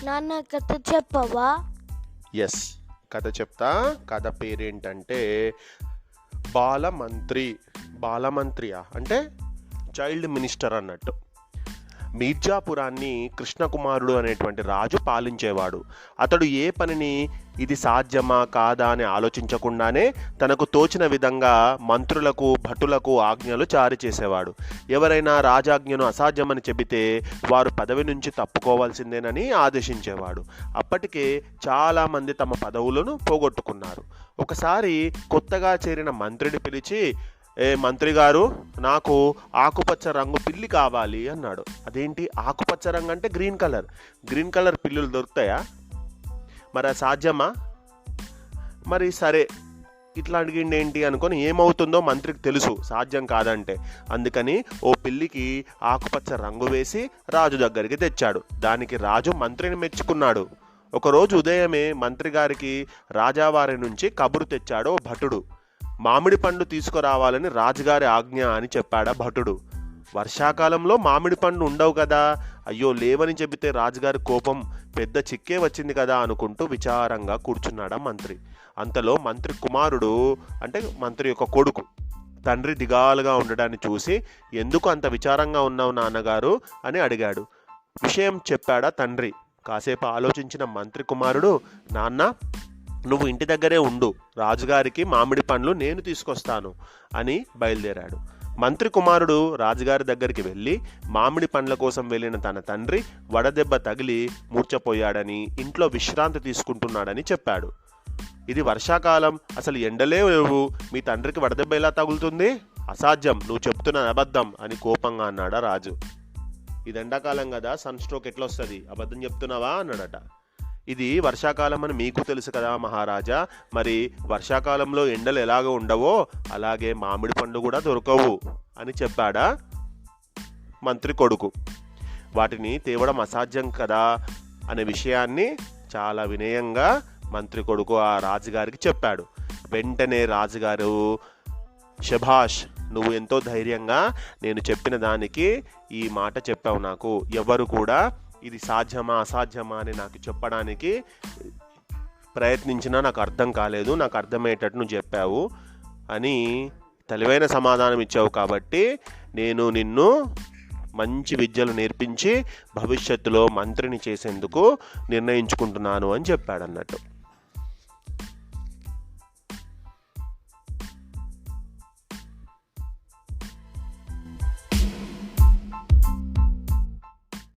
నాన్న కథ చెప్పవా? ఎస్, కథ చెప్తా. కథ పేరేంటంటే బాలమంత్రి. బాలమంత్రియా అంటే చైల్డ్ మినిస్టర్ అన్నట్టు. మీర్జాపురాన్ని కృష్ణకుమారుడు అనేటువంటి రాజు పాలించేవాడు. అతడు ఏ పనిని ఇది సాధ్యమా కాదా అని ఆలోచించకుండానే తనకు తోచిన విధంగా మంత్రులకు భటులకు ఆజ్ఞలు జారీ చేసేవాడు. ఎవరైనా రాజాజ్ఞను అసాధ్యమని చెబితే వారు పదవి నుంచి తప్పుకోవాల్సిందేనని ఆదేశించేవాడు. అప్పటికే చాలామంది తమ పదవులను పోగొట్టుకున్నారు. ఒకసారి కొత్తగా చేరిన మంత్రిని పిలిచి, ఏ మంత్రి గారు, నాకు ఆకుపచ్చ రంగు పిల్లి కావాలి అన్నాడు. అదేంటి ఆకుపచ్చ రంగు అంటే గ్రీన్ కలర్ పిల్లులు దొరుకుతాయా? మరి అది సాధ్యమా? మరి సరే, ఇట్లా అడిగిండి ఏంటి అనుకొని ఏమవుతుందో మంత్రికి తెలుసు సాధ్యం కాదంటే. అందుకని ఓ పిల్లికి ఆకుపచ్చ రంగు వేసి రాజు దగ్గరికి తెచ్చాడు. దానికి రాజు మంత్రిని మెచ్చుకున్నాడు. ఒకరోజు ఉదయమే మంత్రి గారికి రాజావారి నుంచి కబురు తెచ్చాడు ఓ భటుడు. మామిడి పండు తీసుకురావాలని రాజుగారి ఆజ్ఞ అని చెప్పాడా భటుడు. వర్షాకాలంలో మామిడి పండు ఉండవు కదా, అయ్యో లేవని చెబితే రాజుగారి కోపం పెద్ద చిక్కే వచ్చింది కదా అనుకుంటూ విచారంగా కూర్చున్నాడా మంత్రి. అంతలో మంత్రి కుమారుడు అంటే మంత్రి యొక్క కొడుకు తండ్రి దిగాలుగా ఉండడాన్ని చూసి, ఎందుకు అంత విచారంగా ఉన్నావు నాన్నగారు అని అడిగాడు. విషయం చెప్పాడా తండ్రి. కాసేపు ఆలోచించిన మంత్రి కుమారుడు, నాన్న నువ్వు ఇంటి దగ్గరే ఉండు, రాజుగారికి మామిడి పండ్లు నేను తీసుకొస్తాను అని బయలుదేరాడు. మంత్రి కుమారుడు రాజుగారి దగ్గరికి వెళ్ళి మామిడి పండ్ల కోసం వెళ్ళిన తన తండ్రి వడదెబ్బ తగిలి మూర్చపోయాడని, ఇంట్లో విశ్రాంతి తీసుకుంటున్నాడని చెప్పాడు. ఇది వర్షాకాలం, అసలు ఎండలే లేవు, మీ తండ్రికి వడదెబ్బ ఎలా తగులుతుంది? అసాధ్యం, నువ్వు చెప్తున్న అబద్ధం అని కోపంగా అన్నాడా రాజు. ఇది ఎండాకాలం కదా, సన్ స్ట్రోక్ ఎట్లా వస్తుంది, అబద్ధం చెప్తున్నావా అన్నాడట. ఇది వర్షాకాలం అని మీకు తెలుసు కదా మహారాజా, మరి వర్షాకాలంలో ఎండలు ఎలాగ ఉండవో అలాగే మామిడి పండు కూడా దొరకవు అని చెప్పాడా మంత్రి కొడుకు. వాటిని తేవడం అసాధ్యం కదా అనే విషయాన్ని చాలా వినయంగా మంత్రి కొడుకు ఆ రాజుగారికి చెప్పాడు. వెంటనే రాజుగారు, శభాష్, నువ్వు ఎంతో ధైర్యంగా నేను చెప్పిన దానికి ఈ మాట చెప్పావు. నాకు ఎవరు కూడా ఇది సాధ్యమా అసాధ్యమా అని నాకు చెప్పడానికి ప్రయత్నించినా నాకు అర్థం కాలేదు, నాకు అర్థమయ్యేటట్టు నువ్వు చెప్పావు అని తెలివైన సమాధానం ఇచ్చావు. కాబట్టి నేను నిన్ను మంచి విద్యలు నేర్పించి భవిష్యత్తులో మంత్రిని చేసేందుకు నిర్ణయించుకుంటున్నాను అని చెప్పాడు అన్నట్టు.